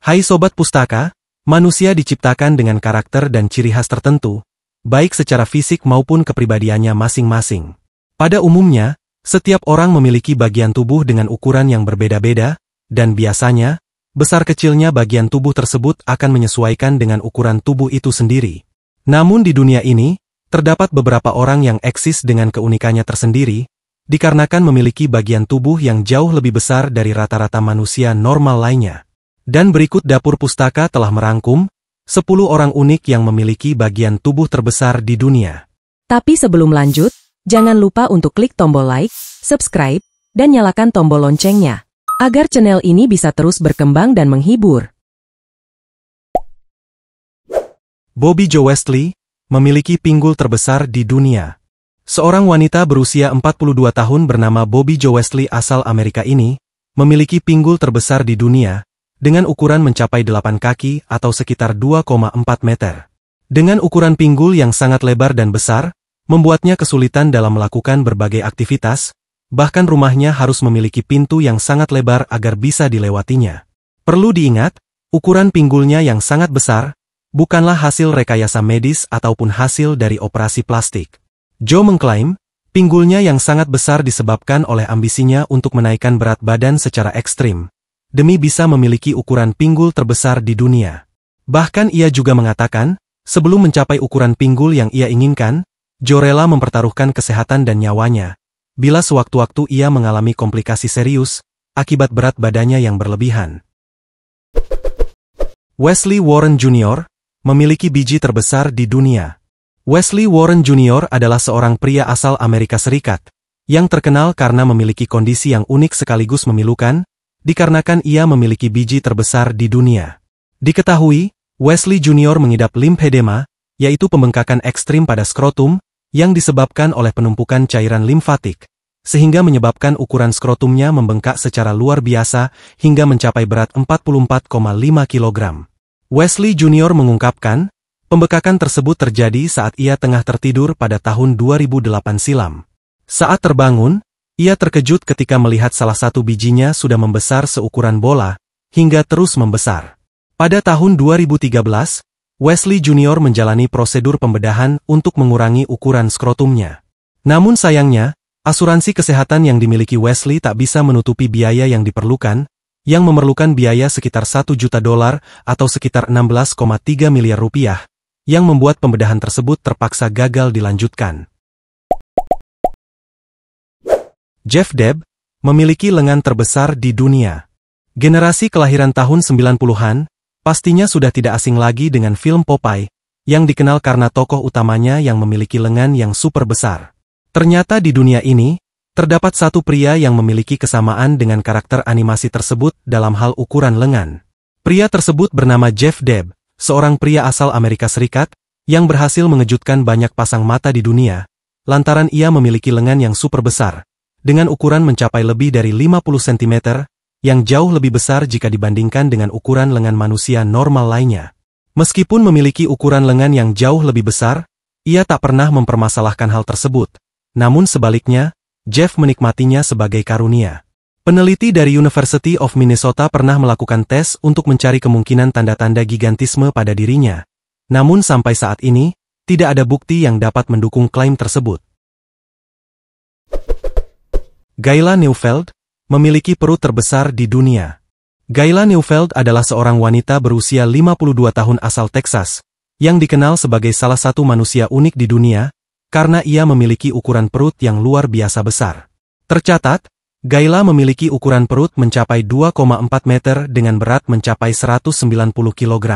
Hai Sobat Pustaka, manusia diciptakan dengan karakter dan ciri khas tertentu, baik secara fisik maupun kepribadiannya masing-masing. Pada umumnya, setiap orang memiliki bagian tubuh dengan ukuran yang berbeda-beda, dan biasanya, besar kecilnya bagian tubuh tersebut akan menyesuaikan dengan ukuran tubuh itu sendiri. Namun di dunia ini, terdapat beberapa orang yang eksis dengan keunikannya tersendiri, dikarenakan memiliki bagian tubuh yang jauh lebih besar dari rata-rata manusia normal lainnya. Dan berikut Dapur Pustaka telah merangkum 10 orang unik yang memiliki bagian tubuh terbesar di dunia. Tapi sebelum lanjut, jangan lupa untuk klik tombol like, subscribe, dan nyalakan tombol loncengnya, agar channel ini bisa terus berkembang dan menghibur. Bobbi Jo Westley memiliki pinggul terbesar di dunia. Seorang wanita berusia 42 tahun bernama Bobbi Jo Westley asal Amerika ini, memiliki pinggul terbesar di dunia, dengan ukuran mencapai 8 kaki atau sekitar 2,4 meter. Dengan ukuran pinggul yang sangat lebar dan besar, membuatnya kesulitan dalam melakukan berbagai aktivitas, bahkan rumahnya harus memiliki pintu yang sangat lebar agar bisa dilewatinya. Perlu diingat, ukuran pinggulnya yang sangat besar, bukanlah hasil rekayasa medis ataupun hasil dari operasi plastik. Jo mengklaim, pinggulnya yang sangat besar disebabkan oleh ambisinya untuk menaikkan berat badan secara ekstrim, demi bisa memiliki ukuran pinggul terbesar di dunia. Bahkan ia juga mengatakan, sebelum mencapai ukuran pinggul yang ia inginkan, Jo rela mempertaruhkan kesehatan dan nyawanya, bila sewaktu-waktu ia mengalami komplikasi serius, akibat berat badannya yang berlebihan. Wesley Warren Jr. memiliki biji terbesar di dunia. Wesley Warren Jr. adalah seorang pria asal Amerika Serikat, yang terkenal karena memiliki kondisi yang unik sekaligus memilukan, dikarenakan ia memiliki biji terbesar di dunia. Diketahui, Wesley Jr. mengidap limfedema, yaitu pembengkakan ekstrim pada skrotum, yang disebabkan oleh penumpukan cairan limfatik, sehingga menyebabkan ukuran skrotumnya membengkak secara luar biasa hingga mencapai berat 44,5 kg. Wesley Jr. mengungkapkan, pembekakan tersebut terjadi saat ia tengah tertidur pada tahun 2008 silam. Saat terbangun, ia terkejut ketika melihat salah satu bijinya sudah membesar seukuran bola, hingga terus membesar. Pada tahun 2013, Wesley Jr. menjalani prosedur pembedahan untuk mengurangi ukuran skrotumnya. Namun sayangnya, asuransi kesehatan yang dimiliki Wesley tak bisa menutupi biaya yang diperlukan, yang memerlukan biaya sekitar $1 juta atau sekitar 16,3 miliar rupiah, yang membuat pembedahan tersebut terpaksa gagal dilanjutkan. Jeff Debb memiliki lengan terbesar di dunia. Generasi kelahiran tahun 90-an, pastinya sudah tidak asing lagi dengan film Popeye, yang dikenal karena tokoh utamanya yang memiliki lengan yang super besar. Ternyata di dunia ini, terdapat satu pria yang memiliki kesamaan dengan karakter animasi tersebut dalam hal ukuran lengan. Pria tersebut bernama Jeff Debb, seorang pria asal Amerika Serikat, yang berhasil mengejutkan banyak pasang mata di dunia, lantaran ia memiliki lengan yang super besar, dengan ukuran mencapai lebih dari 50 cm, yang jauh lebih besar jika dibandingkan dengan ukuran lengan manusia normal lainnya. Meskipun memiliki ukuran lengan yang jauh lebih besar, ia tak pernah mempermasalahkan hal tersebut, namun sebaliknya, Jeff menikmatinya sebagai karunia. Peneliti dari University of Minnesota pernah melakukan tes untuk mencari kemungkinan tanda-tanda gigantisme pada dirinya. Namun sampai saat ini, tidak ada bukti yang dapat mendukung klaim tersebut. Gayla Neufeld memiliki perut terbesar di dunia. Gayla Neufeld adalah seorang wanita berusia 52 tahun asal Texas, yang dikenal sebagai salah satu manusia unik di dunia, karena ia memiliki ukuran perut yang luar biasa besar. Tercatat, Gayla memiliki ukuran perut mencapai 2,4 meter dengan berat mencapai 190 kg.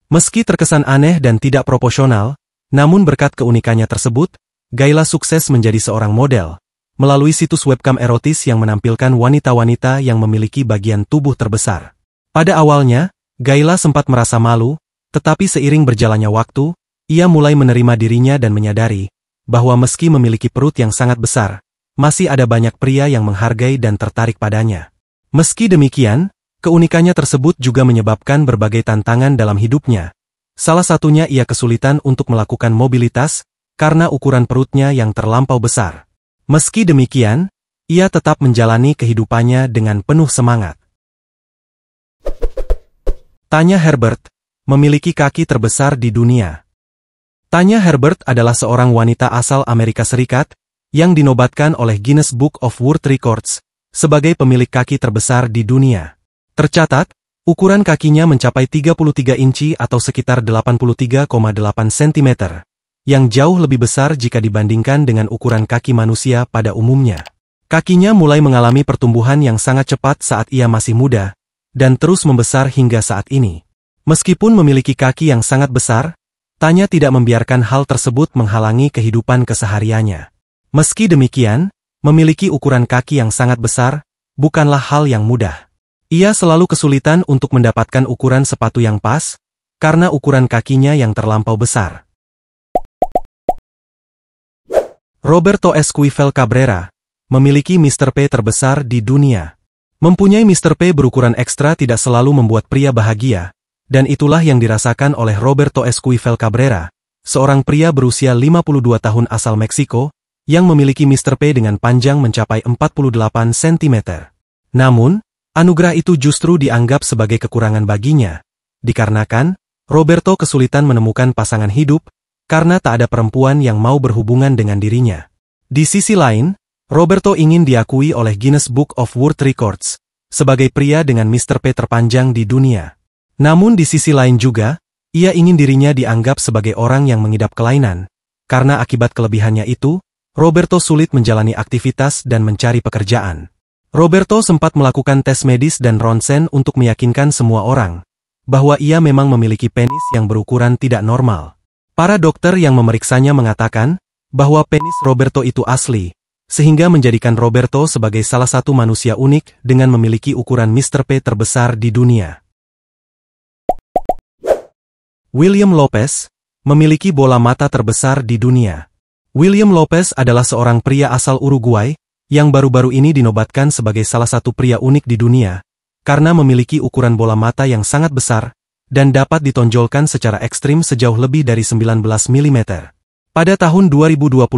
Meski terkesan aneh dan tidak proporsional, namun berkat keunikannya tersebut, Gayla sukses menjadi seorang model, melalui situs webcam erotis yang menampilkan wanita-wanita yang memiliki bagian tubuh terbesar. Pada awalnya, Gayla sempat merasa malu, tetapi seiring berjalannya waktu, ia mulai menerima dirinya dan menyadari, bahwa meski memiliki perut yang sangat besar, masih ada banyak pria yang menghargai dan tertarik padanya. Meski demikian, keunikannya tersebut juga menyebabkan berbagai tantangan dalam hidupnya. Salah satunya ia kesulitan untuk melakukan mobilitas, karena ukuran perutnya yang terlampau besar. Meski demikian, ia tetap menjalani kehidupannya dengan penuh semangat. Tanya Herbert, memiliki kaki terbesar di dunia. Tanya Herbert adalah seorang wanita asal Amerika Serikat yang dinobatkan oleh Guinness Book of World Records sebagai pemilik kaki terbesar di dunia. Tercatat, ukuran kakinya mencapai 33 inci atau sekitar 83,8 cm, yang jauh lebih besar jika dibandingkan dengan ukuran kaki manusia pada umumnya. Kakinya mulai mengalami pertumbuhan yang sangat cepat saat ia masih muda, dan terus membesar hingga saat ini. Meskipun memiliki kaki yang sangat besar, Tanya tidak membiarkan hal tersebut menghalangi kehidupan kesehariannya. Meski demikian, memiliki ukuran kaki yang sangat besar bukanlah hal yang mudah. Ia selalu kesulitan untuk mendapatkan ukuran sepatu yang pas, karena ukuran kakinya yang terlampau besar. Roberto Esquivel Cabrera memiliki Mr. P terbesar di dunia. Mempunyai Mr. P berukuran ekstra tidak selalu membuat pria bahagia, dan itulah yang dirasakan oleh Roberto Esquivel Cabrera, seorang pria berusia 52 tahun asal Meksiko, yang memiliki Mr. P dengan panjang mencapai 48 cm. Namun, anugerah itu justru dianggap sebagai kekurangan baginya, dikarenakan Roberto kesulitan menemukan pasangan hidup, karena tak ada perempuan yang mau berhubungan dengan dirinya. Di sisi lain, Roberto ingin diakui oleh Guinness Book of World Records sebagai pria dengan Mr. P terpanjang di dunia. Namun di sisi lain juga, ia ingin dirinya dianggap sebagai orang yang mengidap kelainan, karena akibat kelebihannya itu, Roberto sulit menjalani aktivitas dan mencari pekerjaan. Roberto sempat melakukan tes medis dan ronsen untuk meyakinkan semua orang bahwa ia memang memiliki penis yang berukuran tidak normal. Para dokter yang memeriksanya mengatakan bahwa penis Roberto itu asli, sehingga menjadikan Roberto sebagai salah satu manusia unik dengan memiliki ukuran Mr. P terbesar di dunia. William Lopez memiliki bola mata terbesar di dunia. William Lopez adalah seorang pria asal Uruguay yang baru-baru ini dinobatkan sebagai salah satu pria unik di dunia karena memiliki ukuran bola mata yang sangat besar dan dapat ditonjolkan secara ekstrim sejauh lebih dari 19 mm. Pada tahun 2025,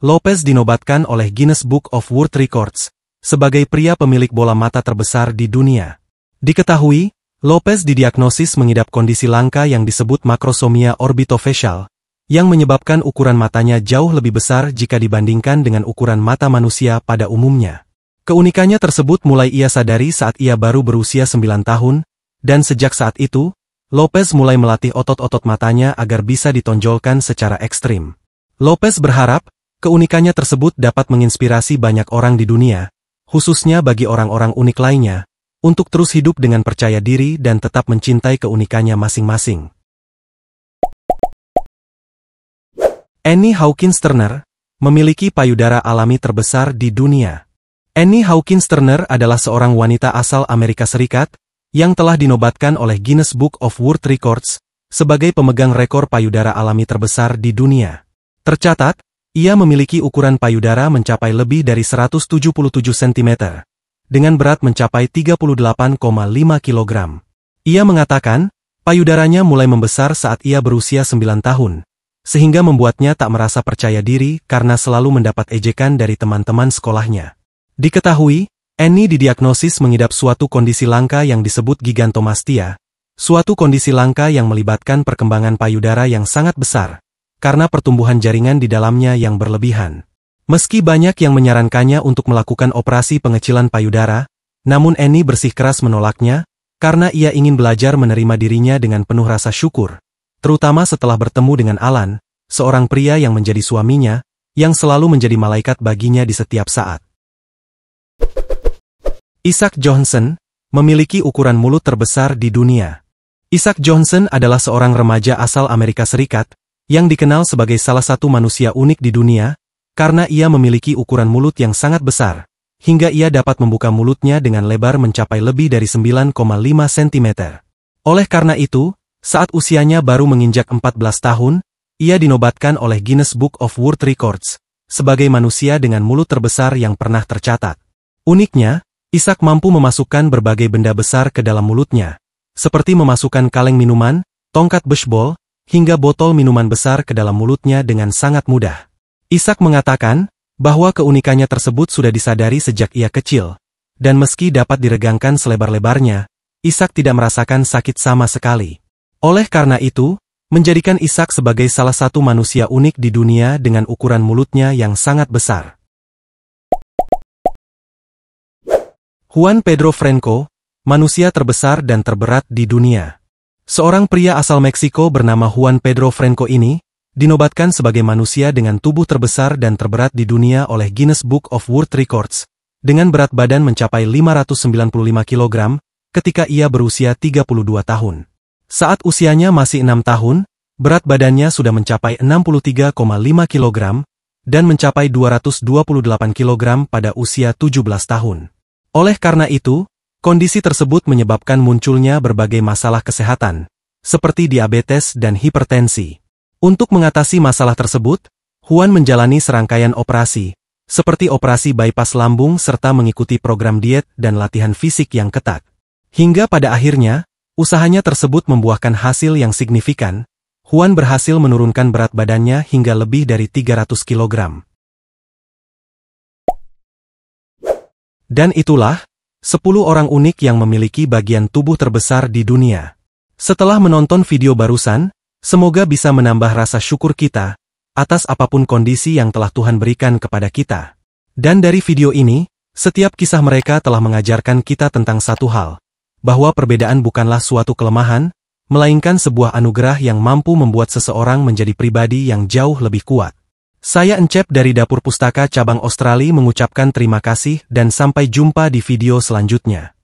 Lopez dinobatkan oleh Guinness Book of World Records sebagai pria pemilik bola mata terbesar di dunia. Diketahui, Lopez didiagnosis mengidap kondisi langka yang disebut makrosomia orbitofacial, yang menyebabkan ukuran matanya jauh lebih besar jika dibandingkan dengan ukuran mata manusia pada umumnya. Keunikannya tersebut mulai ia sadari saat ia baru berusia 9 tahun, dan sejak saat itu, Lopez mulai melatih otot-otot matanya agar bisa ditonjolkan secara ekstrim. Lopez berharap, keunikannya tersebut dapat menginspirasi banyak orang di dunia, khususnya bagi orang-orang unik lainnya, untuk terus hidup dengan percaya diri dan tetap mencintai keunikannya masing-masing. Annie Hawkins Turner memiliki payudara alami terbesar di dunia. Annie Hawkins Turner adalah seorang wanita asal Amerika Serikat yang telah dinobatkan oleh Guinness Book of World Records sebagai pemegang rekor payudara alami terbesar di dunia. Tercatat, ia memiliki ukuran payudara mencapai lebih dari 177 cm. Dengan berat mencapai 38,5 kg. Ia mengatakan, payudaranya mulai membesar saat ia berusia 9 tahun, sehingga membuatnya tak merasa percaya diri karena selalu mendapat ejekan dari teman-teman sekolahnya. Diketahui, Annie didiagnosis mengidap suatu kondisi langka yang disebut gigantomastia, suatu kondisi langka yang melibatkan perkembangan payudara yang sangat besar, karena pertumbuhan jaringan di dalamnya yang berlebihan. Meski banyak yang menyarankannya untuk melakukan operasi pengecilan payudara, namun Annie bersikeras menolaknya, karena ia ingin belajar menerima dirinya dengan penuh rasa syukur, terutama setelah bertemu dengan Alan, seorang pria yang menjadi suaminya, yang selalu menjadi malaikat baginya di setiap saat. Isaac Johnson memiliki ukuran mulut terbesar di dunia. Isaac Johnson adalah seorang remaja asal Amerika Serikat, yang dikenal sebagai salah satu manusia unik di dunia, karena ia memiliki ukuran mulut yang sangat besar, hingga ia dapat membuka mulutnya dengan lebar mencapai lebih dari 9,5 cm. Oleh karena itu, saat usianya baru menginjak 14 tahun, ia dinobatkan oleh Guinness Book of World Records sebagai manusia dengan mulut terbesar yang pernah tercatat. Uniknya, Isaac mampu memasukkan berbagai benda besar ke dalam mulutnya, seperti memasukkan kaleng minuman, tongkat baseball, hingga botol minuman besar ke dalam mulutnya dengan sangat mudah. Isaac mengatakan bahwa keunikannya tersebut sudah disadari sejak ia kecil, dan meski dapat diregangkan selebar-lebarnya, Ishak tidak merasakan sakit sama sekali. Oleh karena itu, menjadikan Ishak sebagai salah satu manusia unik di dunia dengan ukuran mulutnya yang sangat besar. Juan Pedro Franco, manusia terbesar dan terberat di dunia. Seorang pria asal Meksiko bernama Juan Pedro Franco ini, dinobatkan sebagai manusia dengan tubuh terbesar dan terberat di dunia oleh Guinness Book of World Records, dengan berat badan mencapai 595 kg, ketika ia berusia 32 tahun. Saat usianya masih 6 tahun, berat badannya sudah mencapai 63,5 kg, dan mencapai 228 kg pada usia 17 tahun. Oleh karena itu, kondisi tersebut menyebabkan munculnya berbagai masalah kesehatan, seperti diabetes dan hipertensi. Untuk mengatasi masalah tersebut, Juan menjalani serangkaian operasi, seperti operasi bypass lambung serta mengikuti program diet dan latihan fisik yang ketat. Hingga pada akhirnya, usahanya tersebut membuahkan hasil yang signifikan. Juan berhasil menurunkan berat badannya hingga lebih dari 300 kg. Dan itulah 10 orang unik yang memiliki bagian tubuh terbesar di dunia. Setelah menonton video barusan, semoga bisa menambah rasa syukur kita atas apapun kondisi yang telah Tuhan berikan kepada kita. Dan dari video ini, setiap kisah mereka telah mengajarkan kita tentang satu hal, bahwa perbedaan bukanlah suatu kelemahan, melainkan sebuah anugerah yang mampu membuat seseorang menjadi pribadi yang jauh lebih kuat. Saya Encep dari Dapur Pustaka Cabang Australia mengucapkan terima kasih dan sampai jumpa di video selanjutnya.